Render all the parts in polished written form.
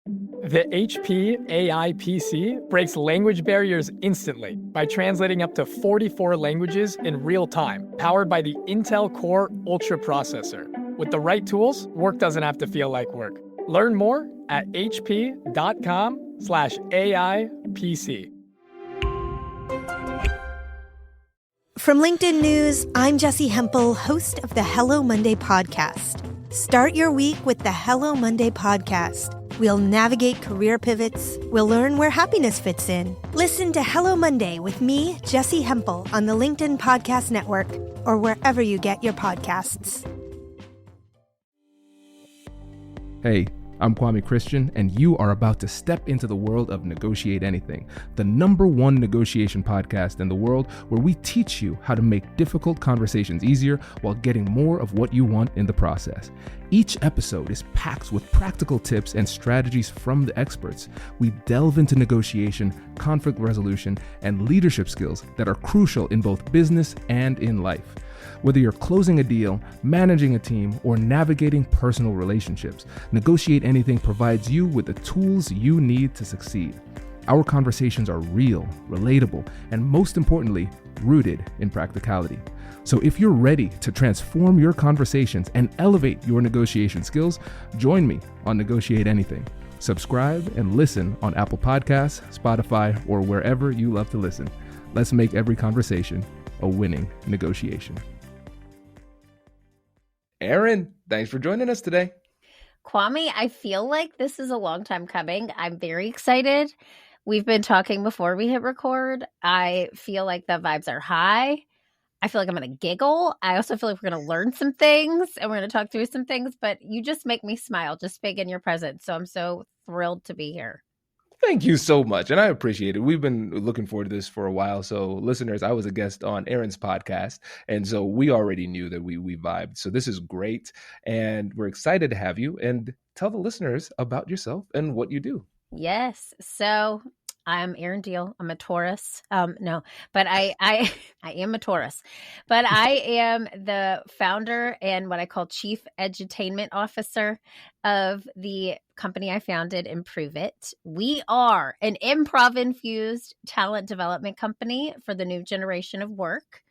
The HP AI PC breaks language barriers instantly by translating up to 44 languages in real time, powered by the Intel Core Ultra processor. With the right tools, work doesn't have to feel like work. Learn more at hp.com/AI PC. From LinkedIn News, I'm Jessie Hempel, host of the Hello Monday podcast. Start your week with the Hello Monday podcast. We'll navigate career pivots. We'll learn where happiness fits in. Listen to Hello Monday with me, Jessie Hempel, on the LinkedIn Podcast Network or wherever you get your podcasts. Hey, I'm Kwame Christian, and you are about to step into the world of Negotiate Anything, the #1 negotiation podcast in the world where we teach you how to make difficult conversations easier while getting more of what you want in the process. Each episode is packed with practical tips and strategies from the experts. We delve into negotiation, conflict resolution, and leadership skills that are crucial in both business and in life. Whether you're closing a deal, managing a team, or navigating personal relationships, Negotiate Anything provides you with the tools you need to succeed. Our conversations are real, relatable, and most importantly, rooted in practicality. So if you're ready to transform your conversations and elevate your negotiation skills, join me on Negotiate Anything. Subscribe and listen on Apple Podcasts, Spotify, or wherever you love to listen. Let's make every conversation a winning negotiation. Erin, thanks for joining us today. Kwame, I feel like this is a long time coming. I'm very excited. We've been talking before we hit record. I feel like the vibes are high. I feel like I'm going to giggle. I also feel like we're going to learn some things and we're going to talk through some things, but you just make me smile just being in your presence. So I'm so thrilled to be here. Thank you so much. And I appreciate it. We've been looking forward to this for a while. So listeners, I was a guest on Erin's podcast. And so we already knew that we vibed. So this is great. And we're excited to have you, and tell the listeners about yourself and what you do. Yes. So I'm Erin Diehl. I'm a Taurus. No, but I am a Taurus, but I am the founder and what I call chief edutainment officer of the company I founded, Improve It. We are an improv infused talent development company for the new generation of work.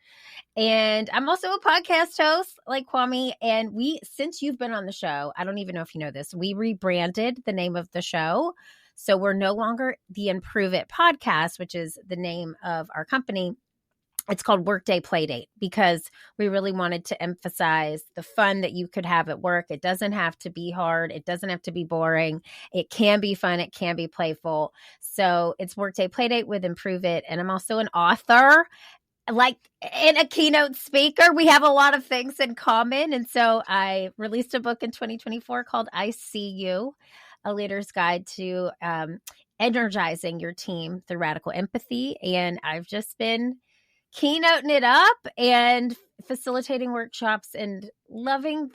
And I'm also a podcast host like Kwame. And since you've been on the show, I don't even know if you know this, we rebranded the name of the show. So we're no longer the Improve It podcast, which is the name of our company. It's called Workday Playdate because we really wanted to emphasize the fun that you could have at work. It doesn't have to be hard. It doesn't have to be boring. It can be fun. It can be playful. So it's Workday Playdate with Improve It. And I'm also an author, and a keynote speaker. We have a lot of things in common. And so I released a book in 2024 called I See You, A Leader's Guide to Energizing Your Team Through Radical Empathy. And I've just been keynoting it up and facilitating workshops and loving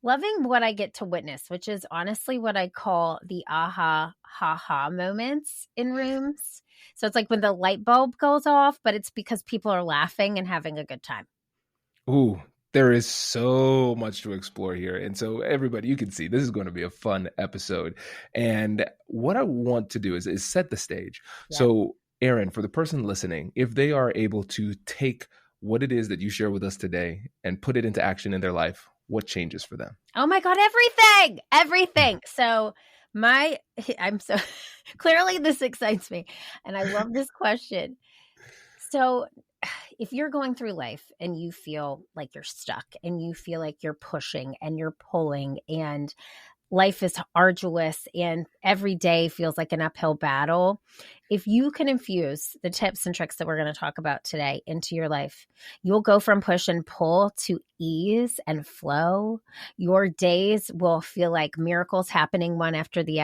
what I get to witness, which is honestly what I call the aha, ha-ha moments in rooms. So it's like when the light bulb goes off, but it's because people are laughing and having a good time. Ooh, there is so much to explore here. And so everybody, you can see this is going to be a fun episode. And what I want to do is set the stage. Yeah. So Erin, for the person listening, if they are able to take what it is that you share with us today and put it into action in their life, what changes for them? Oh my God, everything. So I'm so clearly this excites me. And I love this question. So if you're going through life and you feel like you're stuck and you feel like you're pushing and you're pulling and life is arduous and every day feels like an uphill battle, if you can infuse the tips and tricks that we're going to talk about today into your life, you'll go from push and pull to ease and flow. Your days will feel like miracles happening one after the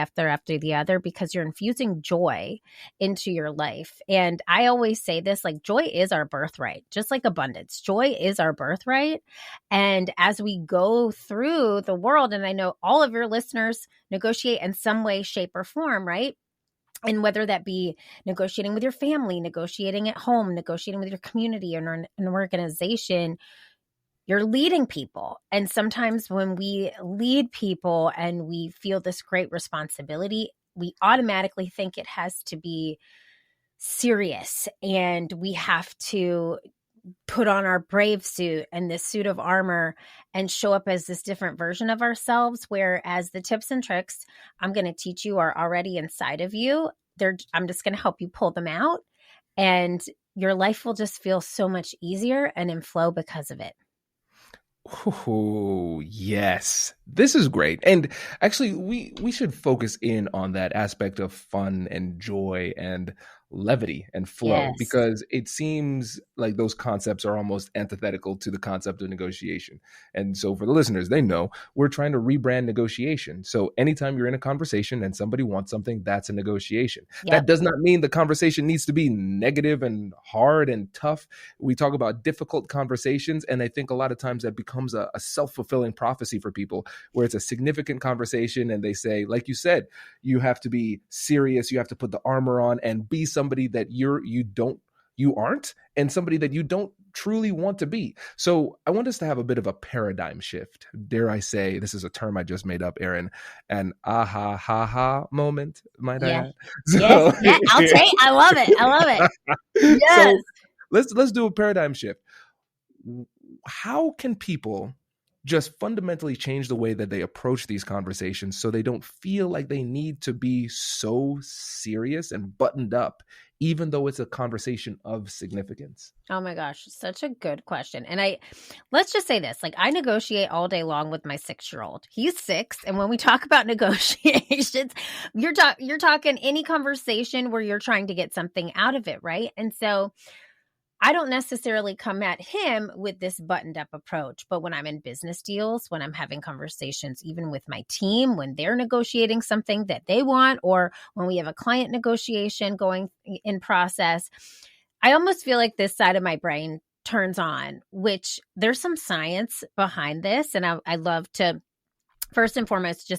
other because you're infusing joy into your life. And I always say this, like joy is our birthright, just like abundance. Joy is our birthright. And as we go through the world, and I know all of your listeners negotiate in some way, shape, or form, right? And whether that be negotiating with your family, negotiating at home, negotiating with your community or an organization, you're leading people. And sometimes when we lead people and we feel this great responsibility, we automatically think it has to be serious and we have to put on our brave suit and this suit of armor and show up as this different version of ourselves. Whereas the tips and tricks I'm going to teach you are already inside of you. I'm just going to help you pull them out, and your life will just feel so much easier and in flow because of it. Oh, yes. This is great. And actually, we should focus in on that aspect of fun and joy and levity and flow, Yes. because it seems like those concepts are almost antithetical to the concept of negotiation. And so for the listeners, they know we're trying to rebrand negotiation. So anytime you're in a conversation and somebody wants something, that's a negotiation. Yep. That does not mean the conversation needs to be negative and hard and tough. We talk about difficult conversations, and I think a lot of times that becomes a self-fulfilling prophecy for people, where it's a significant conversation and they say, like you said, you have to be serious, you have to put the armor on and be somebody that you aren't, and somebody that you don't truly want to be. So I want us to have a bit of a paradigm shift. Dare I say, this is a term I just made up, Erin, an aha ha ha moment, might I add? Yes, yeah, I'll take. I love it. Yes. So let's do a paradigm shift. How can people just fundamentally change the way that they approach these conversations so they don't feel like they need to be so serious and buttoned up, even though it's a conversation of significance? Oh my gosh, such a good question. And let's just say this, like I negotiate all day long with my 6-year-old. He's 6. And when we talk about negotiations, you're talking any conversation where you're trying to get something out of it, right? And so I don't necessarily come at him with this buttoned up approach, but when I'm in business deals, when I'm having conversations, even with my team, when they're negotiating something that they want, or when we have a client negotiation going in process, I almost feel like this side of my brain turns on, which there's some science behind this. And I love to, first and foremost,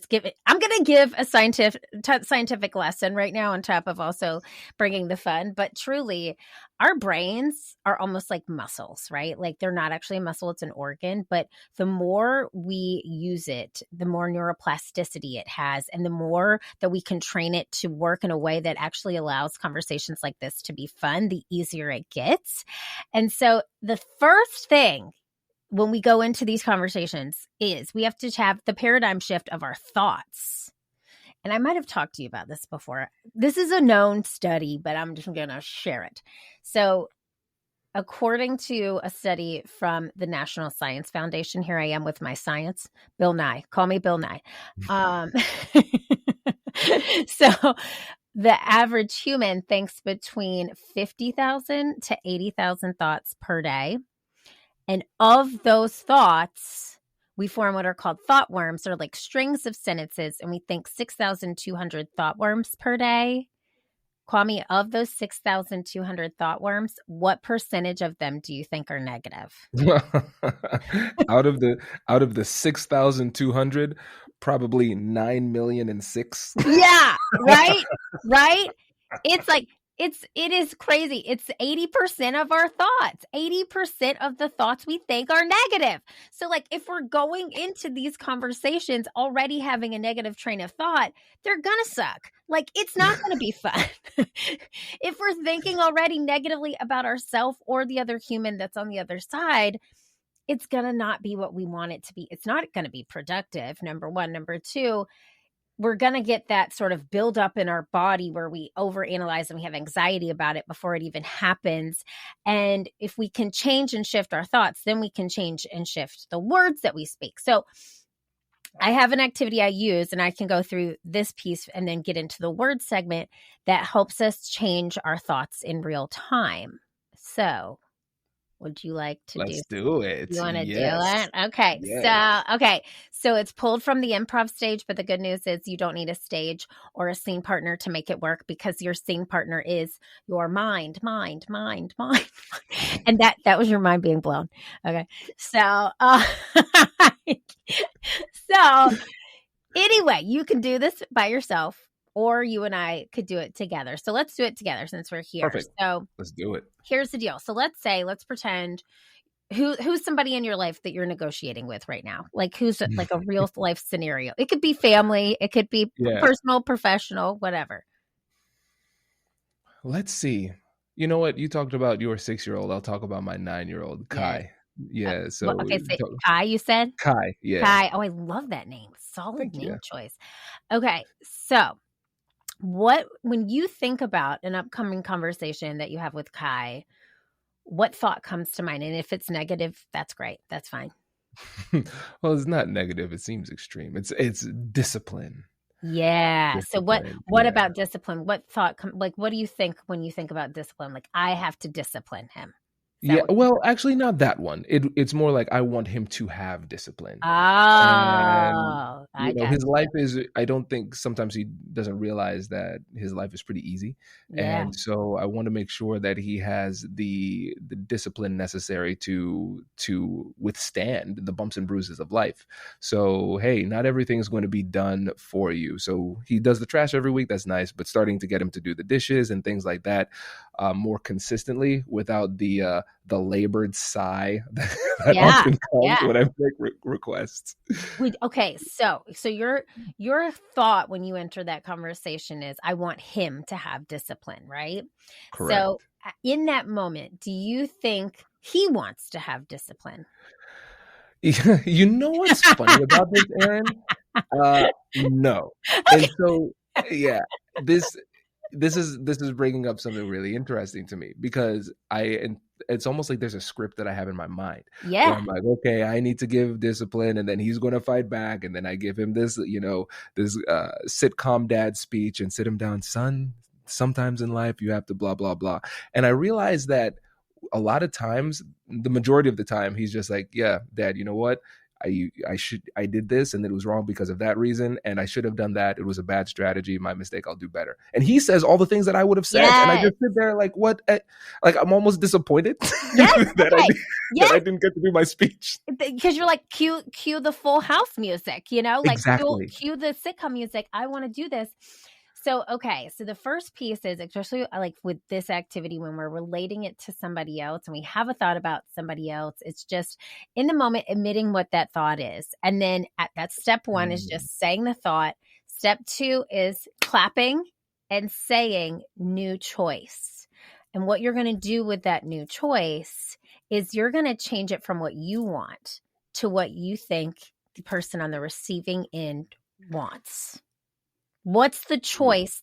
I'm going to give a scientific lesson right now on top of also bringing the fun. But truly, our brains are almost like muscles, right? Like they're not actually a muscle, it's an organ. But the more we use it, the more neuroplasticity it has, and the more that we can train it to work in a way that actually allows conversations like this to be fun, the easier it gets. And so the first thing when we go into these conversations is we have to have the paradigm shift of our thoughts. And I might have talked to you about this before. This is a known study, but I'm just going to share it. So according to a study from the National Science Foundation, here I am with my science, Bill Nye, call me Bill Nye. So the average human thinks between 50,000 to 80,000 thoughts per day. And of those thoughts, we form what are called thought worms. They're like strings of sentences, and we think 6,200 thought worms per day. Kwame, of those 6,200 thought worms, what percentage of them do you think are negative? out of the 6,200, probably 9,000,006. Yeah, right. It's like, it is crazy. It's 80% of our thoughts. 80% of the thoughts we think are negative. So like if we're going into these conversations already having a negative train of thought, they're going to suck. Like it's not going to be fun. If we're thinking already negatively about ourselves or the other human that's on the other side, it's going to not be what we want it to be. It's not going to be productive, number one. Number two, we're going to get that sort of build up in our body where we overanalyze and we have anxiety about it before it even happens. And if we can change and shift our thoughts, then we can change and shift the words that we speak. So I have an activity I use, and I can go through this piece and then get into the word segment that helps us change our thoughts in real time. So would you like to Let's do it? You want to Yes. do it? Okay. Yes. So it's pulled from the improv stage, but the good news is you don't need a stage or a scene partner to make it work because your scene partner is your mind. And that was your mind being blown. Okay. So, so anyway, you can do this by yourself, or you and I could do it together. So let's do it together since we're here. Perfect. So Let's do it. here's the deal. So let's pretend who's somebody in your life that you're negotiating with right now? Like who's like a real life scenario? It could be family, it could be personal, professional, whatever. Let's see. You know what? You talked about your 6-year-old. I'll talk about my 9-year-old, Kai. Yeah. So Kai, you said? Kai. Yeah. Kai. Oh, I love that name. Solid name choice. Okay. So when you think about an upcoming conversation that you have with Kai, what thought comes to mind? And if it's negative, that's great. That's fine. Well, it's not negative. It seems extreme. It's discipline. Yeah. Discipline. So what about discipline? What thought, what do you think when you think about discipline? Like, I have to discipline him. Yeah, well, actually, not that one. It's more like I want him to have discipline. Oh, and, his life is. I don't think sometimes he doesn't realize that his life is pretty easy, and so I want to make sure that he has the discipline necessary to withstand the bumps and bruises of life. So hey, not everything is going to be done for you. So he does the trash every week. That's nice, but starting to get him to do the dishes and things like that more consistently without the labored sigh that often comes when I make requests. Okay, so your thought when you enter that conversation is, I want him to have discipline, right? Correct. So in that moment, do you think he wants to have discipline? You know what's funny about this, Erin? No. And so, this is bringing up something really interesting to me, because it's almost like there's a script that I have in my mind. Yeah. Where I'm like, okay, I need to give discipline, and then he's going to fight back, and then I give him this, this sitcom dad speech and sit him down, son. Sometimes in life you have to blah blah blah, and I realize that a lot of times, the majority of the time, he's just like, yeah, Dad, you know what? I did this and it was wrong because of that reason, and I should have done that. It was a bad strategy. My mistake. I'll do better. And he says all the things that I would have said, and I just sit there like, what? Like, I'm almost disappointed that I didn't get to do my speech, because you're like, cue the Full House music, like exactly. Cue the sitcom music. I want to do this. So, okay. So the first piece is, especially like with this activity, when we're relating it to somebody else and we have a thought about somebody else, it's just in the moment admitting what that thought is. And then that's step one is just saying the thought. Step two is clapping and saying new choice. And what you're going to do with that new choice is you're going to change it from what you want to what you think the person on the receiving end wants. What's the choice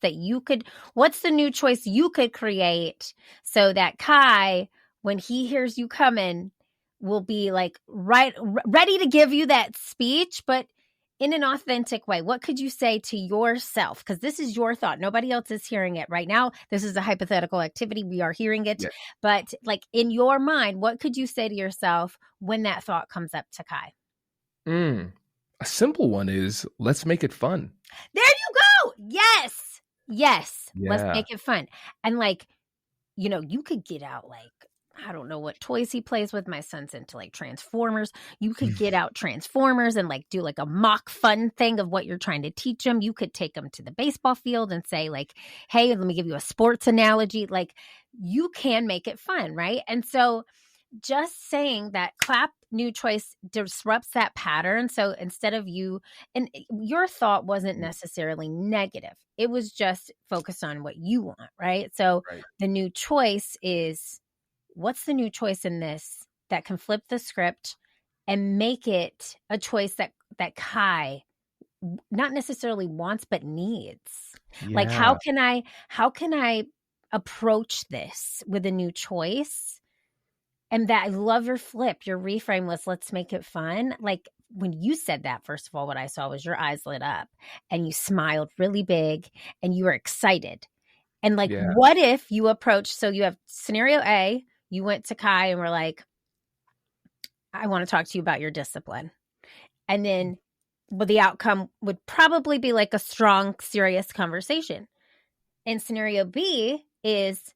what's the new choice you could create so that Kai, when he hears you coming, will be like ready to give you that speech, but in an authentic way? What could you say to yourself? Because this is your thought. Nobody else is hearing it right now. This is a hypothetical activity. We are hearing it. Yes. But like in your mind, what could you say to yourself when that thought comes up to Kai? A simple one is, let's make it fun. There you go. Yes. Yeah. Let's make it fun. And like, you could get out like, I don't know what toys he plays with. My son's into like Transformers. You could get out Transformers and like do like a mock fun thing of what you're trying to teach him. You could take him to the baseball field and say like, hey, let me give you a sports analogy. Like, you can make it fun, right? And so just saying that clap new choice disrupts that pattern. So instead of and your thought wasn't necessarily negative. It was just focused on what you want, right? So the new choice is, what's the new choice in this that can flip the script and make it a choice that Kai not necessarily wants, but needs? Yeah. Like, how can I approach this with a new choice? And that, I love your flip, your reframe was, let's make it fun. Like, when you said that, first of all, what I saw was your eyes lit up and you smiled really big and you were excited. And like, what if you approach, so you have scenario A, you went to Kai and were like, I want to talk to you about your discipline. And then, the outcome would probably be like a strong, serious conversation. And scenario B is,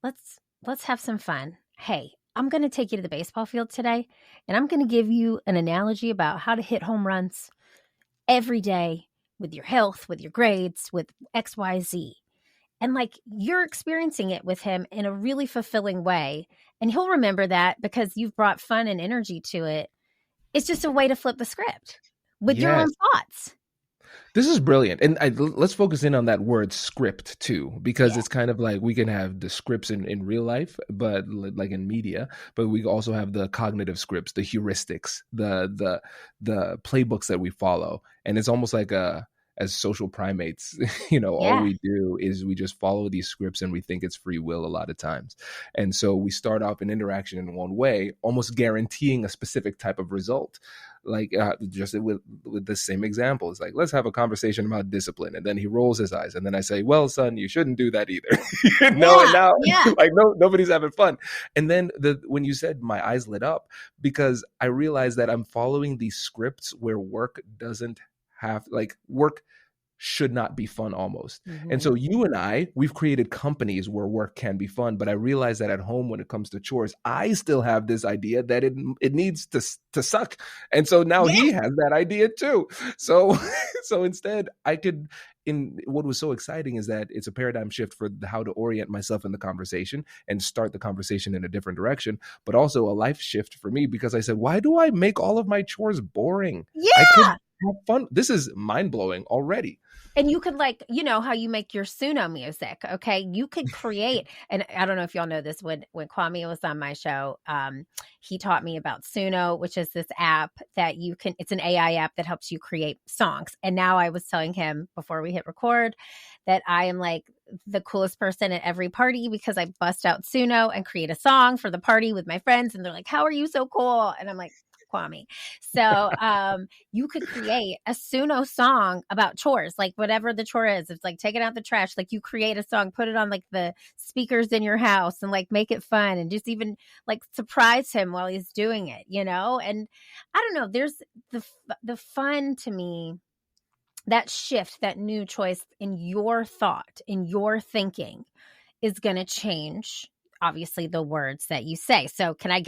let's have some fun. Hey, I'm going to take you to the baseball field today, and I'm going to give you an analogy about how to hit home runs every day with your health, with your grades, with X, Y, Z. And like, you're experiencing it with him in a really fulfilling way. And he'll remember that because you've brought fun and energy to it. It's just a way to flip the script with your own thoughts. This is brilliant. And let's focus in on that word script too, because it's kind of like we can have the scripts in real life, but like in media, but we also have the cognitive scripts, the heuristics, the playbooks that we follow. And it's almost like as social primates, all we do is we just follow these scripts and we think it's free will a lot of times. And so we start off an interaction in one way, almost guaranteeing a specific type of result. Like just with the same example, it's like, let's have a conversation about discipline. And then he rolls his eyes. And then I say, well, son, you shouldn't do that either. And now like nobody's having fun. And then when you said, my eyes lit up because I realized that I'm following these scripts where work should not be fun almost. Mm-hmm. And so you and I, we've created companies where work can be fun, but I realize that at home, when it comes to chores, I still have this idea that it needs to suck. And so now he has that idea too. So instead what was so exciting is that it's a paradigm shift for how to orient myself in the conversation and start the conversation in a different direction, but also a life shift for me because I said, why do I make all of my chores boring? Yeah. I could have fun. This is mind blowing already. And you could how you make your Suno music. Okay. You could create, and I don't know if y'all know this, when Kwame was on my show, he taught me about Suno, which is this app that it's an AI app that helps you create songs. And now I was telling him before we hit record that I am like the coolest person at every party because I bust out Suno and create a song for the party with my friends. And they're like, how are you so cool? And I'm like, Kwame. So you could create a Suno song about chores, like whatever the chore is. It's like taking out the trash. Like you create a song, put it on like the speakers in your house and like make it fun and just even like surprise him while he's doing it, And I don't know, there's the fun to me, that shift, that new choice in your thought, in your thinking is going to change obviously the words that you say. So can I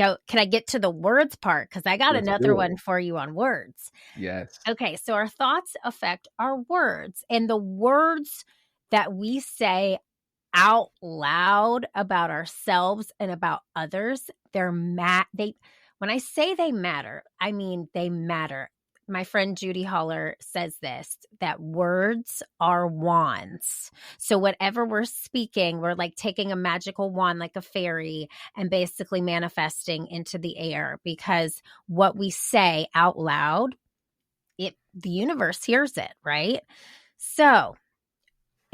get to the words part? Because I got another one for you on words. Yes. Okay. So our thoughts affect our words, and the words that we say out loud about ourselves and about others, when I say they matter, I mean, they matter. My friend Judy Holler says this, that words are wands. So whatever we're speaking, we're like taking a magical wand like a fairy and basically manifesting into the air, because what we say out loud, the universe hears it, right? So,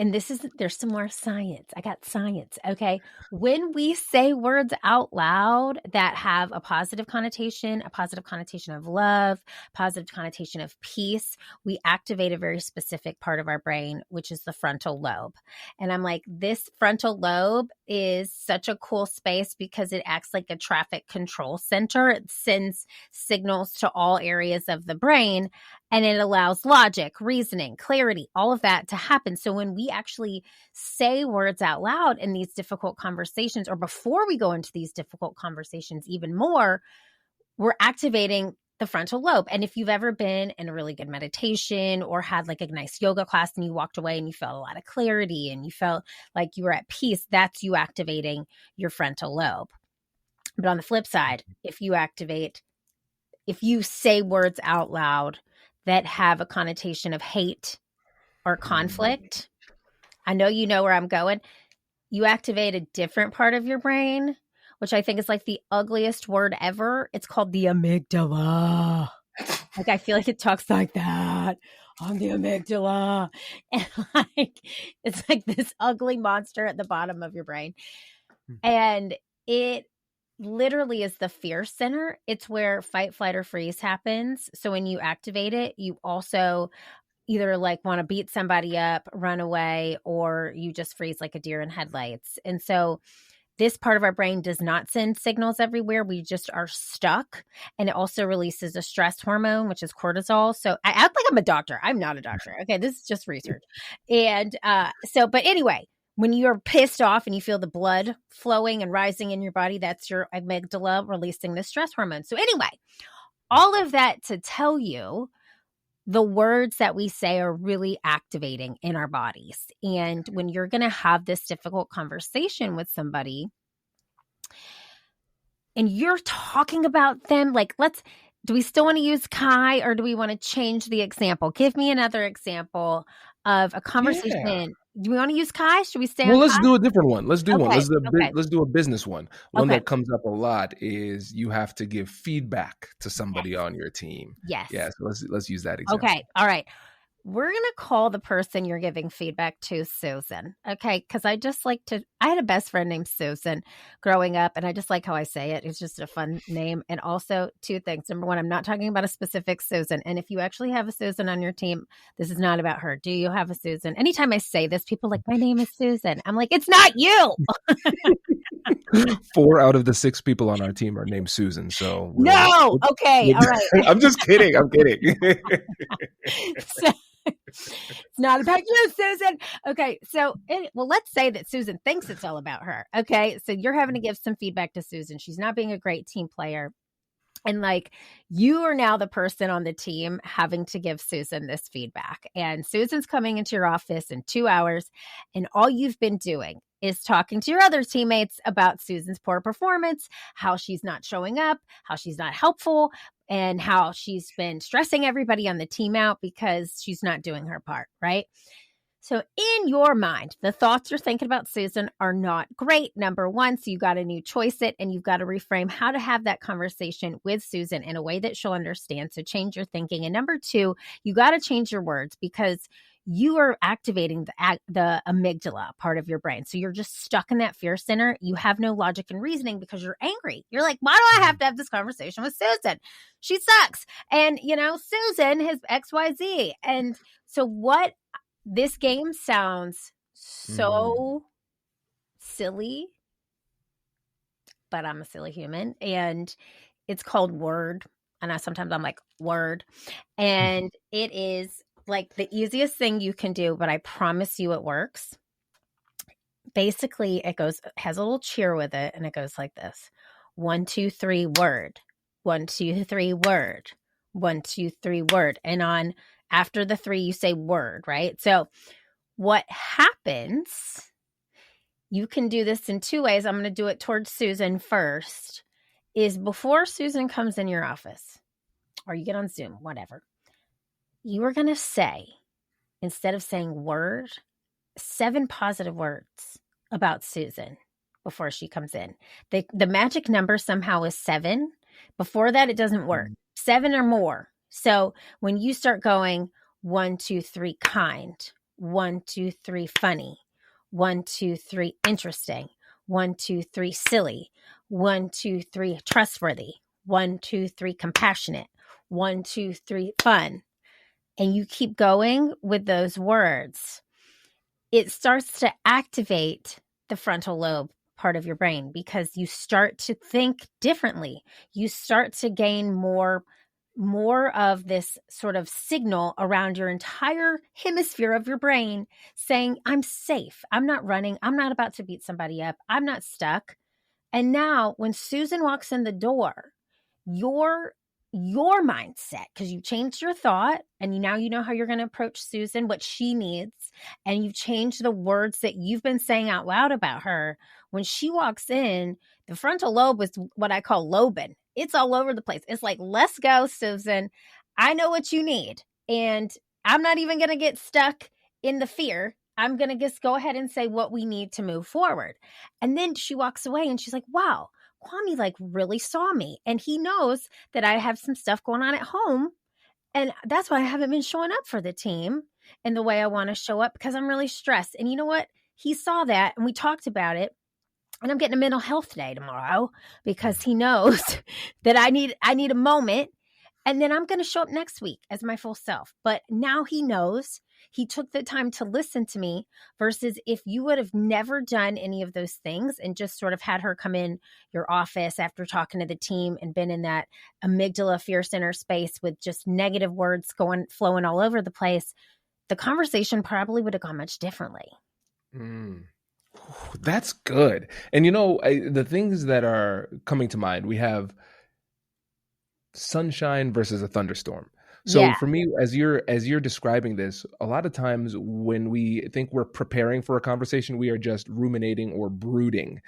and there's some more science. I got science. Okay. When we say words out loud that have a positive connotation of love, positive connotation of peace, we activate a very specific part of our brain, which is the frontal lobe. And I'm like, this frontal lobe is such a cool space because it acts like a traffic control center. It sends signals to all areas of the brain, and it allows logic, reasoning, clarity, all of that to happen. So when we actually say words out loud in these difficult conversations, or before we go into these difficult conversations even more, we're activating the frontal lobe. And if you've ever been in a really good meditation or had like a nice yoga class and you walked away and you felt a lot of clarity and you felt like you were at peace, that's you activating your frontal lobe. But on the flip side, if you say words out loud that have a connotation of hate or conflict, I know you know where I'm going, you activate a different part of your brain, which I think is like the ugliest word ever. It's called the amygdala. Like, I feel like it talks like that. I'm the amygdala. And like, it's like this ugly monster at the bottom of your brain. And it literally is the fear center. It's where fight, flight, or freeze happens. So when you activate it, you also either like want to beat somebody up, run away, or you just freeze like a deer in headlights. And so this part of our brain does not send signals everywhere. We just are stuck. And it also releases a stress hormone, which is cortisol. So I act like I'm a doctor. I'm not a doctor. Okay. This is just research. And but anyway, when you're pissed off and you feel the blood flowing and rising in your body, that's your amygdala releasing the stress hormone. So anyway, all of that to tell you, the words that we say are really activating in our bodies. And when you're going to have this difficult conversation with somebody, and you're talking about them, like, do we still want to use Kai or do we want to change the example? Give me another example of a conversation. Yeah. Do we want to use Kai? Should we stay Well, on let's Kai? do a different one. Let's do one. Okay, Let's do a business one. One Okay. that comes up a lot is you have to give feedback to somebody on your team. Yes. Yeah. So let's use that example. Okay. All right. We're going to call the person you're giving feedback to Susan. Okay. Because I had a best friend named Susan growing up, and I just like how I say it. It's just a fun name. And also, two things. Number one, I'm not talking about a specific Susan. And if you actually have a Susan on your team, this is not about her. Do you have a Susan? Anytime I say this, people are like, my name is Susan. I'm like, it's not you. 4 out of the 6 people on our team are named Susan. So no. Okay. All right. I'm just kidding. I'm kidding. So, it's not about you, Susan. Okay. So, well, let's say that Susan thinks it's all about her. Okay. So you're having to give some feedback to Susan. She's not being a great team player. And like, you are now the person on the team having to give Susan this feedback. And Susan's coming into your office in 2 hours. And all you've been doing is talking to your other teammates about Susan's poor performance, how she's not showing up, how she's not helpful, and how she's been stressing everybody on the team out because she's not doing her part, right? So in your mind, the thoughts you're thinking about Susan are not great. Number one, so you got to new choice it, and you've got to reframe how to have that conversation with Susan in a way that she'll understand. So change your thinking. And number two, you got to change your words because you are activating the amygdala part of your brain. So you're just stuck in that fear center. You have no logic and reasoning because you're angry. You're like, why do I have to have this conversation with Susan? She sucks. And, Susan has XYZ. And so this game sounds so silly, but I'm a silly human. And it's called Word. And sometimes I'm like, Word. And it is like the easiest thing you can do, but I promise you it works. Basically, it has a little cheer with it, and it goes like this. 1, 2, 3, word. 1, 2, 3, word. 1, 2, 3, word. And after the 3, you say word, right? So what happens, you can do this in 2 ways. I'm going to do it towards Susan first, is before Susan comes in your office, or you get on Zoom, whatever, you are going to say, instead of saying word, 7 positive words about Susan before she comes in. The magic number somehow is 7. Before that, it doesn't work. 7 or more. So when you start going 1, 2, 3, kind, 1, 2, 3, funny, 1, 2, 3, interesting, 1, 2, 3, silly, 1, 2, 3, trustworthy, 1, 2, 3, compassionate, 1, 2, 3, fun, and you keep going with those words, it starts to activate the frontal lobe part of your brain because you start to think differently. You start to gain more of this sort of signal around your entire hemisphere of your brain saying, I'm safe. I'm not running. I'm not about to beat somebody up. I'm not stuck. And now when Susan walks in the door, your mindset, because you changed your thought and now you know how you're going to approach Susan, what she needs, and you've changed the words that you've been saying out loud about her. When she walks in, the frontal lobe is what I call lobing. It's all over the place. It's like, let's go, Susan. I know what you need. And I'm not even going to get stuck in the fear. I'm going to just go ahead and say what we need to move forward. And then she walks away and she's like, wow, Kwame really saw me. And he knows that I have some stuff going on at home. And that's why I haven't been showing up for the team in the way I want to show up because I'm really stressed. And you know what? He saw that and we talked about it. And I'm getting a mental health day tomorrow because he knows that I need a moment. And then I'm going to show up next week as my full self. But now he knows. He took the time to listen to me versus if you would have never done any of those things and just sort of had her come in your office after talking to the team and been in that amygdala fear center space with just negative words flowing all over the place, the conversation probably would have gone much differently. That's good. And the things that are coming to mind, we have sunshine versus a thunderstorm. So Yeah. for me, as you're describing this, a lot of times when we think we're preparing for a conversation, we are just ruminating or brooding,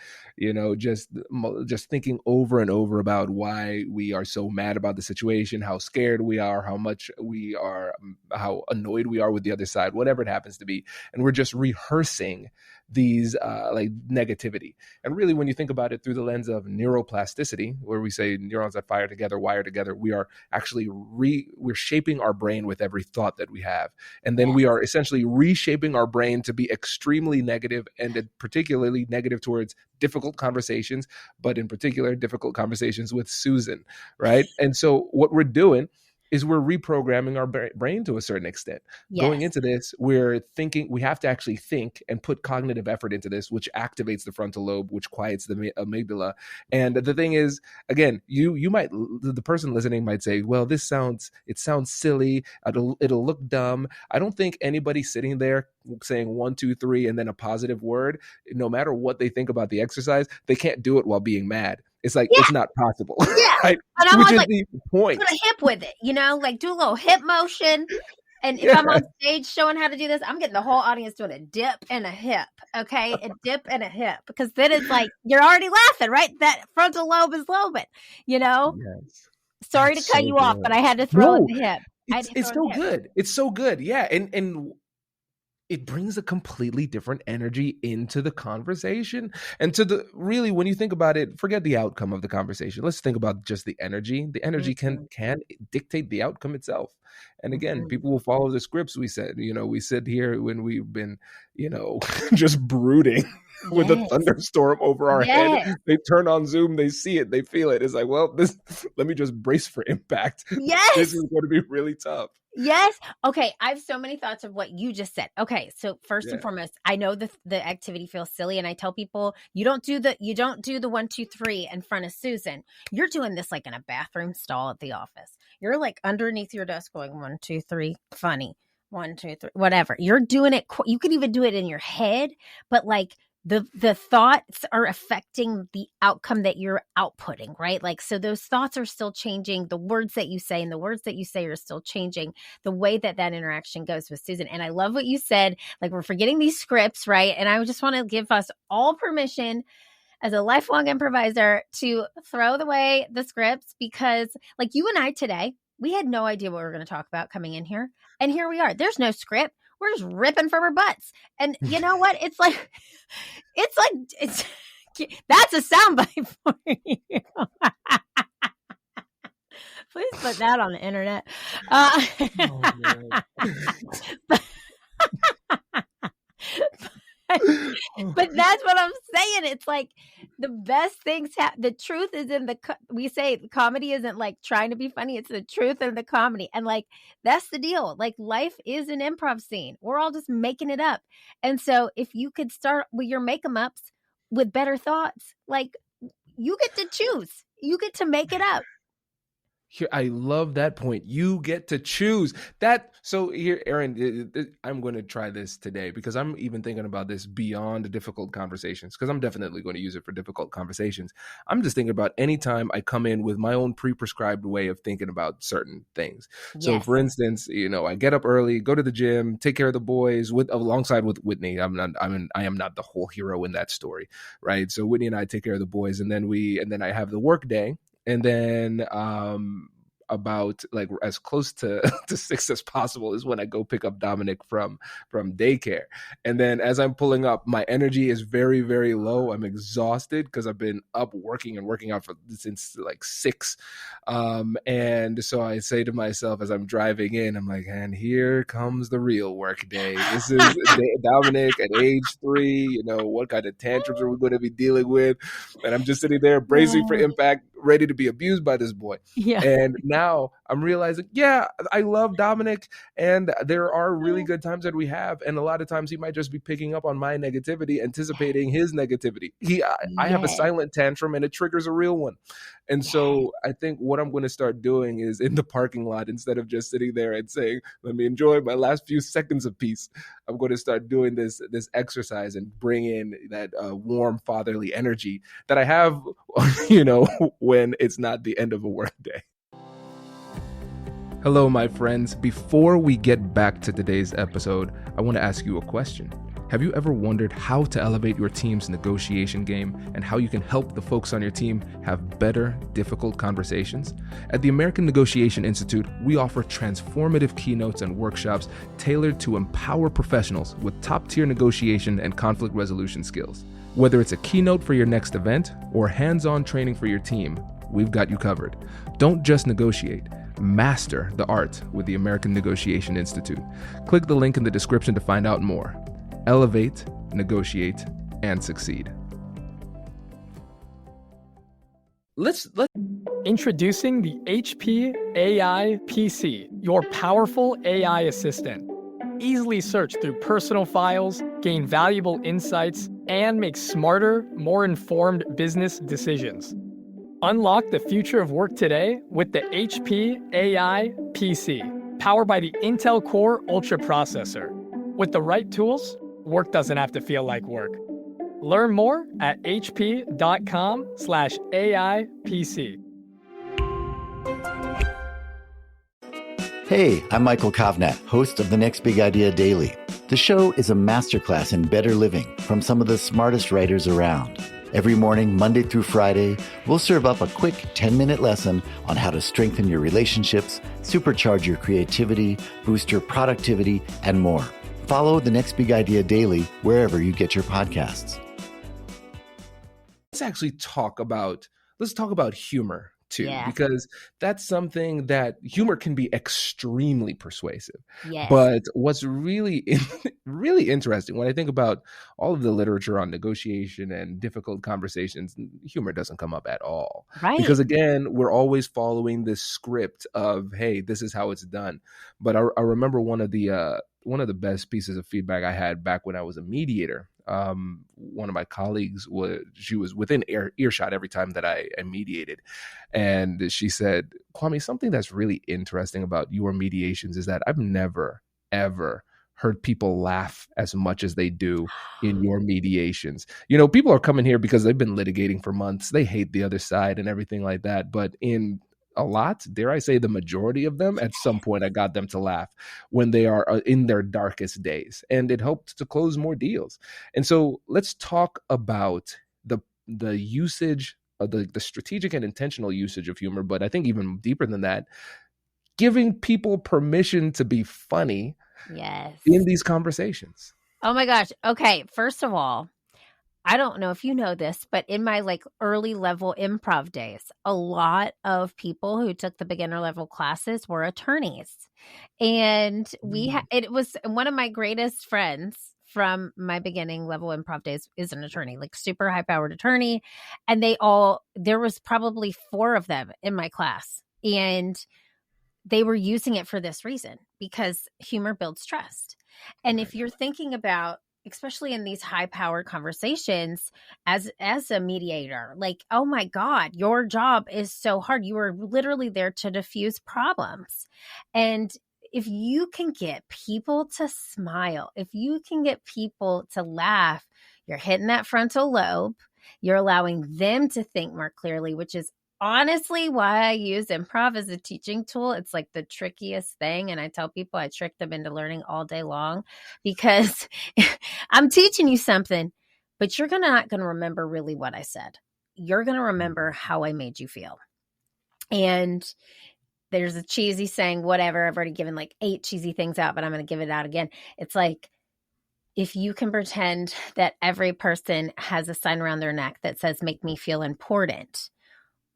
just thinking over and over about why we are so mad about the situation, how scared we are, how much we are, how annoyed we are with the other side, whatever it happens to be, and we're just rehearsing these like negativity. And really, when you think about it through the lens of neuroplasticity, where we say neurons that fire together wire together, we are actually we're shaping our brain with every thought that we have, and then we are essentially reshaping our brain to be extremely negative, and particularly negative towards difficult conversations, but in particular difficult conversations with Susan, right? And so what we're doing is we're reprogramming our brain to a certain extent. Yes. Going into this, we're thinking, we have to actually think and put cognitive effort into this, which activates the frontal lobe, which quiets the amygdala. And the thing is, again, the person listening might say, well, it sounds silly. It'll look dumb. I don't think anybody sitting there saying 1, 2, 3, and then a positive word, no matter what they think about the exercise, they can't do it while being mad. It's like, it's not possible. Yeah. Right? And I'm Which is like, the point. put a hip with it, like do a little hip motion. And if I'm on stage showing how to do this, I'm getting the whole audience doing a dip and a hip. Okay. A dip and a hip. Because then it's like, you're already laughing, right? That frontal lobe is lobing, Yes. Sorry That's to cut so you off, good. but I had to throw in No, the hip. it's so good. It's so good. Yeah. And it brings a completely different energy into the conversation. And really, when you think about it, forget the outcome of the conversation. Let's think about just the energy. The energy can dictate the outcome itself. And again, people will follow the scripts we said. We sit here when we've been, just brooding with a thunderstorm over our head. They turn on Zoom, they see it, they feel it. It's like, well, let me just brace for impact. Yes. This is going to be really tough. Yes. Okay. I have so many thoughts of what you just said. Okay. So first and foremost, I know the activity feels silly, and I tell people you don't do the 1, 2, 3 in front of Susan. You're doing this like in a bathroom stall at the office. You're like underneath your desk going 1, 2, 3, funny, 1, 2, 3, whatever. You're doing it. You could even do it in your head, but like the thoughts are affecting the outcome that you're outputting, right? Like, so those thoughts are still changing the words that you say, and the words that you say are still changing the way that interaction goes with Susan. And I love what you said, like, we're forgetting these scripts, right? And I just want to give us all permission as a lifelong improviser to throw away the scripts, because like you and I today, we had no idea what we were going to talk about coming in here. And here we are. There's no script. We're just ripping from our butts. And you know what? It's that's a soundbite for you. Please put that on the internet. But that's what I'm saying. It's like the best things the truth is in we say comedy isn't like trying to be funny. It's the truth in the comedy. And like, that's the deal. Like, life is an improv scene. We're all just making it up. And so if you could start with your make-em-ups with better thoughts, like, you get to choose. You get to make it up. Here, I love that point. You get to choose that. So here, Erin, I'm going to try this today, because I'm even thinking about this beyond difficult conversations, because I'm definitely going to use it for difficult conversations. I'm just thinking about anytime I come in with my own pre-prescribed way of thinking about certain things. Yes. So for instance, I get up early, go to the gym, take care of the boys alongside with Whitney. I am not the whole hero in that story, right? So Whitney and I take care of the boys, and then I have the work day. And then about like as close to 6 as possible is when I go pick up Dominic from daycare. And then as I'm pulling up, my energy is very, very low. I'm exhausted because I've been up working out since like 6. And so I say to myself as I'm driving in, I'm like, and here comes the real work day. This is Dominic at age 3. What kind of tantrums are we going to be dealing with? And I'm just sitting there bracing for impact, ready to be abused by this boy. Yeah. And now I'm realizing, I love Dominic, and there are really good times that we have. And a lot of times he might just be picking up on my negativity, anticipating his negativity. I have a silent tantrum, and it triggers a real one. And so I think what I'm going to start doing is in the parking lot, instead of just sitting there and saying, let me enjoy my last few seconds of peace, I'm going to start doing this exercise and bring in that warm fatherly energy that I have, when it's not the end of a work day. Hello, my friends. Before we get back to today's episode, I want to ask you a question. Have you ever wondered how to elevate your team's negotiation game and how you can help the folks on your team have better, difficult conversations? At the American Negotiation Institute, we offer transformative keynotes and workshops tailored to empower professionals with top-tier negotiation and conflict resolution skills. Whether it's a keynote for your next event or hands-on training for your team, we've got you covered. Don't just negotiate. Master the art with the American Negotiation Institute. Click the link in the description to find out more. Elevate, negotiate, and succeed. Let's Introducing the HP AI PC, your powerful AI assistant. Easily search through personal files, gain valuable insights, and make smarter, more informed business decisions. Unlock the future of work today with the HP AI PC, powered by the Intel Core Ultra processor. With the right tools, work doesn't have to feel like work. Learn more at hp.com/AIPC. Hey, I'm Michael Kovnat, host of The Next Big Idea Daily. The show is a masterclass in better living from some of the smartest writers around. Every morning, Monday through Friday, we'll serve up a quick 10-minute lesson on how to strengthen your relationships, supercharge your creativity, boost your productivity, and more. Follow The Next Big Idea Daily wherever you get your podcasts. Let's talk about humor too, Yeah. because that's something that humor can be extremely persuasive. Yes. But what's really interesting when I think about all of the literature on negotiation and difficult conversations, humor doesn't come up at all. Right. Because again, we're always following this script of, hey, this is how it's done. But I remember one of the best pieces of feedback I had back when I was a mediator. One of my colleagues she was within earshot every time that I mediated. And she said, Kwame, something that's really interesting about your mediations is that I've never, ever heard people laugh as much as they do in your mediations. You know, people are coming here because they've been litigating for months. They hate the other side and everything like that. But in a lot, dare I say the majority of them, at some point I got them to laugh when they are in their darkest days, and it helped to close more deals. And so let's talk about the usage of the strategic and intentional usage of humor, but I think even deeper than that, giving people permission to be funny in these conversations. Oh my gosh. Okay. First of all, I don't know if you know this, but in my early level improv days, a lot of people who took the beginner level classes were attorneys. And it was one of my greatest friends from my beginning level improv days is an attorney, super high powered attorney. And there was probably 4 of them in my class. And they were using it for this reason, because humor builds trust. And if you're thinking about, especially in these high-powered conversations, as a mediator, oh my God, your job is so hard. You are literally there to diffuse problems. And if you can get people to smile, if you can get people to laugh, you're hitting that frontal lobe. You're allowing them to think more clearly, which is honestly why I use improv as a teaching tool. It's the trickiest thing. And I tell people I trick them into learning all day long, because I'm teaching you something, but you're not going to remember really what I said. You're going to remember how I made you feel. And there's a cheesy saying, whatever, I've already given 8 cheesy things out, but I'm going to give it out again. It's if you can pretend that every person has a sign around their neck that says, make me feel important.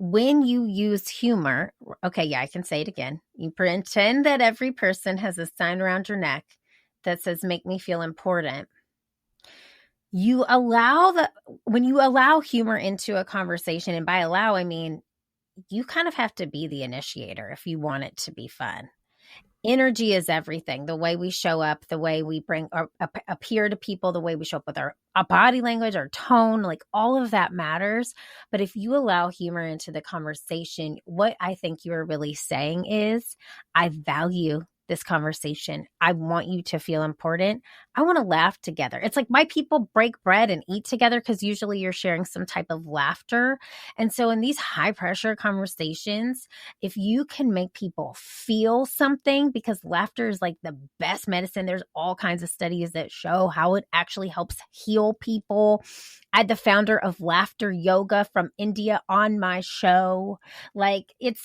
When you use humor, okay, yeah, I can say it again. You pretend that every person has a sign around your neck that says, make me feel important. When you allow humor into a conversation, and by allow, I mean, you kind of have to be the initiator if you want it to be fun. Energy is everything. The way we show up, the way we bring appear to people, the way we show up with our body language, our tone, all of that matters. But if you allow humor into the conversation, what I think you are really saying is, I value this conversation. I want you to feel important. I want to laugh together. It's like why people break bread and eat together, because usually you're sharing some type of laughter. And so in these high pressure conversations, if you can make people feel something, because laughter is like the best medicine. There's all kinds of studies that show how it actually helps heal people. I had the founder of laughter yoga from India on my show. Like it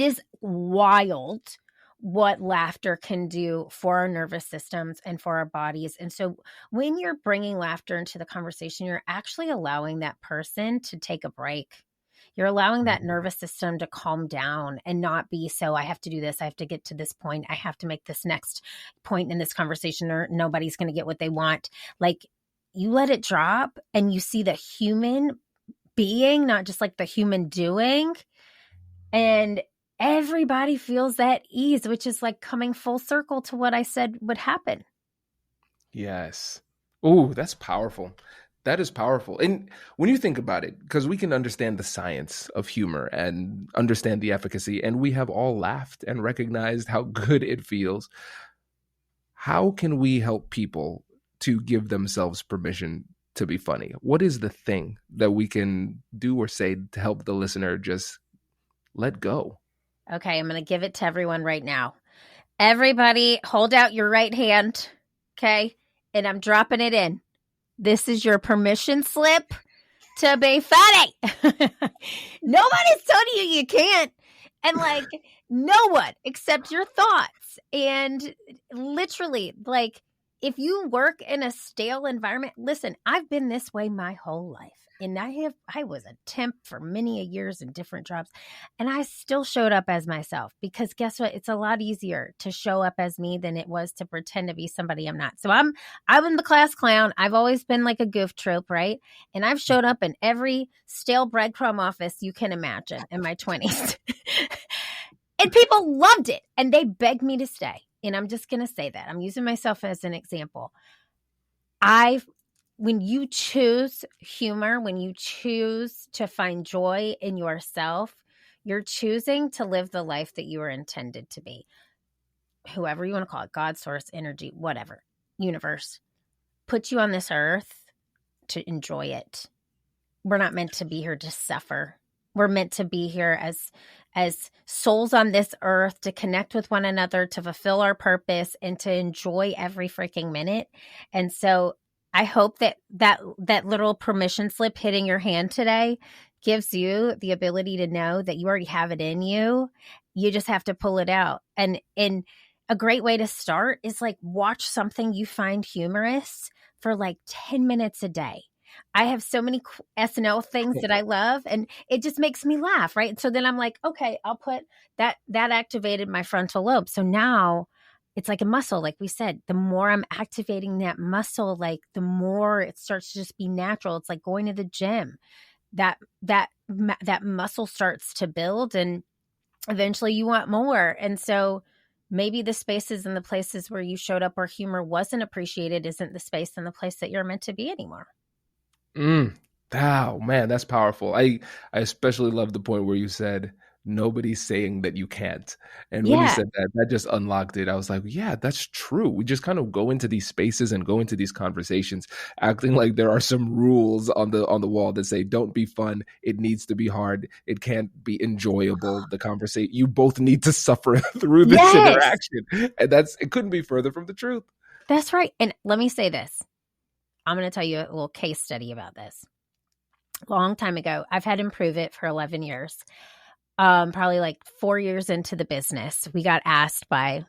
is wild what laughter can do for our nervous systems and for our bodies. And so when you're bringing laughter into the conversation, you're actually allowing that person to take a break. You're allowing that nervous system to calm down and not be so, I have to do this, I have to get to this point, I have to make this next point in this conversation, or nobody's going to get what they want. Like, you let it drop and you see the human being, not just like the human doing. And everybody feels that ease, which is like coming full circle to what I said would happen. Yes. Oh, that's powerful. That is powerful. And when you think about it, because we can understand the science of humor and understand the efficacy, and we have all laughed and recognized how good it feels. How can we help people to give themselves permission to be funny? What is the thing that we can do or say to help the listener just let go? Okay, I'm going to give it to everyone right now. Everybody hold out your right hand, okay? And I'm dropping it in. This is your permission slip to be funny. Nobody's telling you can't. And like, no one except your thoughts. And literally, like, if you work in a stale environment, listen, I've been this way my whole life. And I was a temp for many years in different jobs, and I still showed up as myself, because guess what? It's a lot easier to show up as me than it was to pretend to be somebody I'm not. So I'm the class clown. I've always been like a goof trope, right? And I've showed up in every stale breadcrumb office you can imagine in my 20s. And people loved it, and they begged me to stay. And I'm just going to say that. I'm using myself as an example. When you choose humor, when you choose to find joy in yourself, you're choosing to live the life that you were intended to be. Whoever you want to call it, God, source, energy, whatever, universe, put you on this earth to enjoy it. We're not meant to be here to suffer. We're meant to be here as souls on this earth, to connect with one another, to fulfill our purpose, and to enjoy every freaking minute. And so I hope that little permission slip hitting your hand today gives you the ability to know that you already have it in you. You just have to pull it out. And a great way to start is like, watch something you find humorous for like 10 minutes a day. I have so many SNL things that I love, and it just makes me laugh, right? So then I'm like, okay, I'll put that activated my frontal lobe. So now it's like a muscle, like we said. The more I'm activating that muscle, like the more it starts to just be natural. It's like going to the gym. That muscle starts to build, and eventually you want more. And so maybe the spaces and the places where you showed up where humor wasn't appreciated isn't the space and the place that you're meant to be anymore. Oh man, that's powerful. I especially love the point where you said nobody's saying that you can't. And when you said that just unlocked it. I was like, yeah, that's true. We just kind of go into these spaces and go into these conversations acting like there are some rules on the wall that say, don't be fun. It needs to be hard. It can't be enjoyable. The conversation, you both need to suffer through this interaction. And it couldn't be further from the truth. That's right. And let me say this. I'm going to tell you a little case study about this. Long time ago, I've had Improve It for 11 years. Probably like 4 years into the business, we got asked by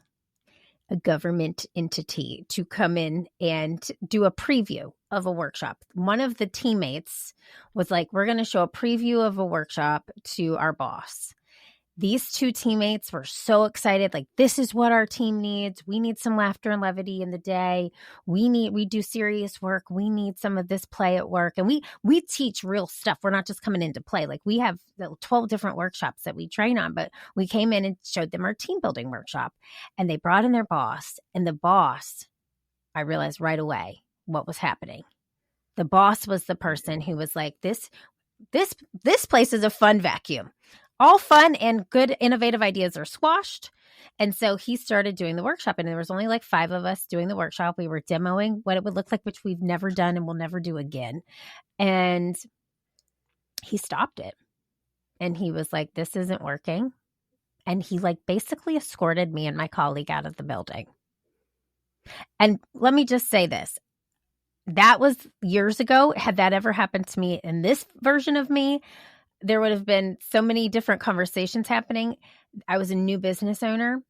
a government entity to come in and do a preview of a workshop. One of the teammates was like, we're going to show a preview of a workshop to our boss. These two teammates were so excited, like, this is what our team needs. We need some laughter and levity in the day. We do serious work. We need some of this play at work. And we teach real stuff. We're not just coming in to play. Like, we have 12 different workshops that we train on, but we came in and showed them our team building workshop. And they brought in their boss. And the boss, I realized right away what was happening. The boss was the person who was like, this place is a fun vacuum. all fun and good, innovative ideas are squashed. And so he started doing the workshop, and there was only like 5 of us doing the workshop. We were demoing what it would look like, which we've never done and will never do again. And he stopped it. And he was like, this isn't working. And he like basically escorted me and my colleague out of the building. And let me just say this. That was years ago. Had that ever happened to me in this version of me, there would have been so many different conversations happening. I was a new business owner.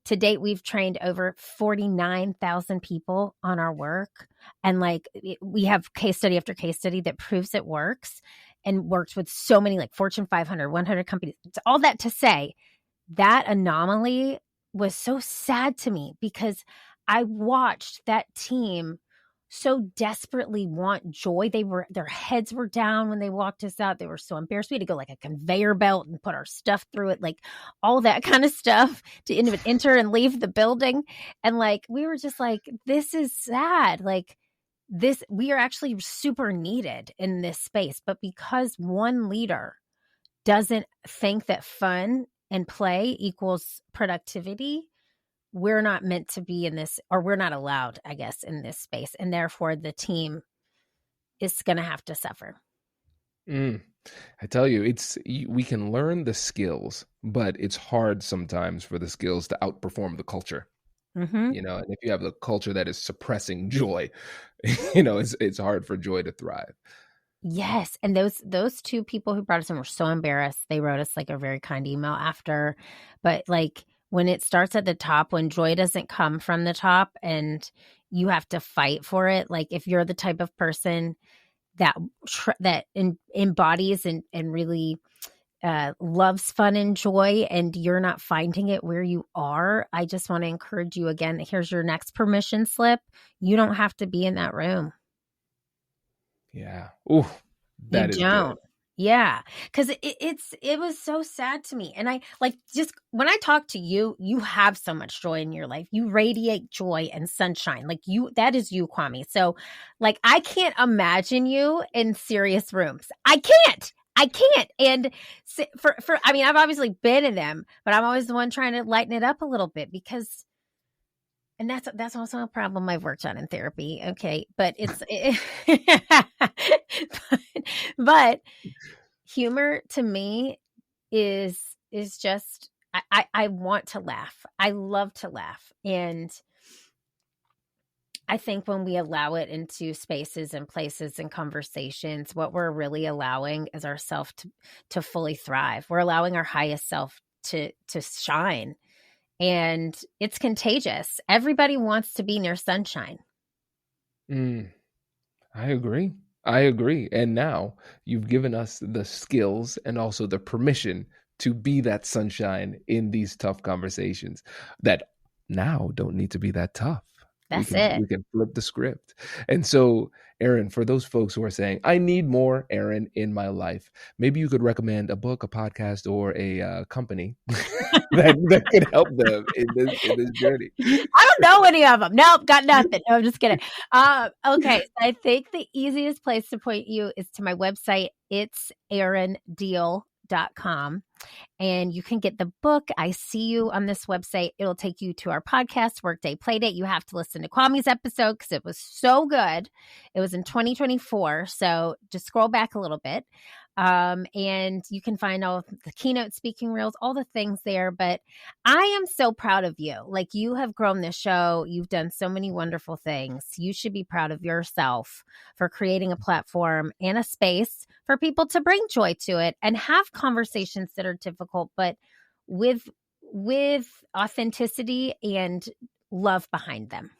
To date, we've trained over 49,000 people on our work. And like we have case study after case study that proves it works, and works with so many like Fortune 500, 100 companies. It's all that to say that anomaly was so sad to me, because I watched that team so desperately want joy. Their heads were down when they walked us out. They were so embarrassed. We had to go like a conveyor belt and put our stuff through it, like all that kind of stuff to enter and leave the building. And like, we were just like, this is sad. Like this, we are actually super needed in this space. But because one leader doesn't think that fun and play equals productivity, we're not meant to be in this, or we're not allowed, I guess, in this space. And therefore the team is going to have to suffer. I tell you, we can learn the skills, but it's hard sometimes for the skills to outperform the culture. Mm-hmm. You know, and if you have the culture that is suppressing joy, you know, it's hard for joy to thrive. Yes. And those 2 people who brought us in were so embarrassed. They wrote us like a very kind email after, but like, when it starts at the top, when joy doesn't come from the top and you have to fight for it, like if you're the type of person that embodies and really loves fun and joy, and you're not finding it where you are, I just want to encourage you again. Here's your next permission slip. You don't have to be in that room. Yeah. Ooh, that is good. Yeah. Cause it was so sad to me. And I like, just when I talk to you, you have so much joy in your life. You radiate joy and sunshine. Like that is you, Kwame. So like, I can't imagine you in serious rooms. I can't. And I mean, I've obviously been in them, but I'm always the one trying to lighten it up a little bit, because and that's also a problem I've worked on in therapy. Okay. But but humor to me is just, I want to laugh. I love to laugh. And I think when we allow it into spaces and places and conversations, what we're really allowing is ourselves to fully thrive. We're allowing our highest self to shine. And it's contagious. Everybody wants to be near sunshine. I agree. And now you've given us the skills and also the permission to be that sunshine in these tough conversations that now don't need to be that tough. We can flip the script. And so, Erin, for those folks who are saying, I need more Erin in my life, maybe you could recommend a book, a podcast, or a company that could help them in this journey. I don't know any of them. Nope, got nothing. No, I'm just kidding. Okay, I think the easiest place to point you is to my website. It's ErinDiehl.com. And you can get the book. I See You on this website. It'll take you to our podcast, Workday Playdate. You have to listen to Kwame's episode because it was so good. It was in 2024. So just scroll back a little bit. And you can find all the keynote speaking reels, all the things there. But I am so proud of you. Like, you have grown this show. You've done so many wonderful things. You should be proud of yourself for creating a platform and a space for people to bring joy to it and have conversations that are difficult, but with authenticity and love behind them.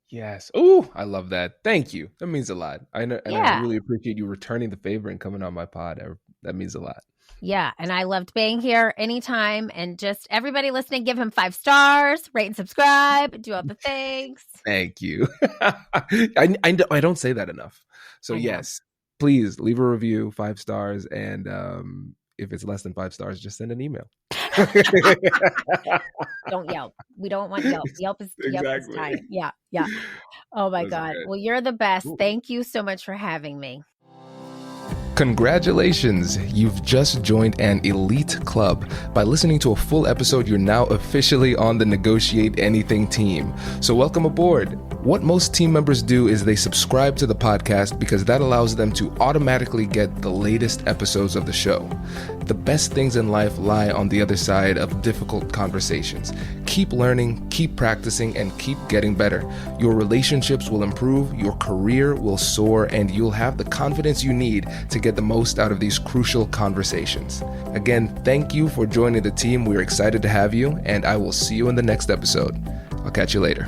Yes. Oh, I love that. Thank you. That means a lot. I really appreciate you returning the favor and coming on my pod. That means a lot. Yeah. And I loved being here anytime. And just everybody listening, give him 5 stars, rate and subscribe, do all the things. Thank you. I don't say that enough. So yes, please leave a review, 5 stars. And if it's less than 5 stars, just send an email. Don't Yelp. We don't want Yelp. Yelp is time. Yeah. Oh my God. Well, you're the best. Thank you so much for having me. Congratulations! You've just joined an elite club. By listening to a full episode, you're now officially on the Negotiate Anything team. So welcome aboard. What most team members do is they subscribe to the podcast because that allows them to automatically get the latest episodes of the show. The best things in life lie on the other side of difficult conversations. Keep learning, keep practicing, and keep getting better. Your relationships will improve, your career will soar, and you'll have the confidence you need to get the most out of these crucial conversations. Again, thank you for joining the team. We're excited to have you, and I will see you in the next episode. I'll catch you later.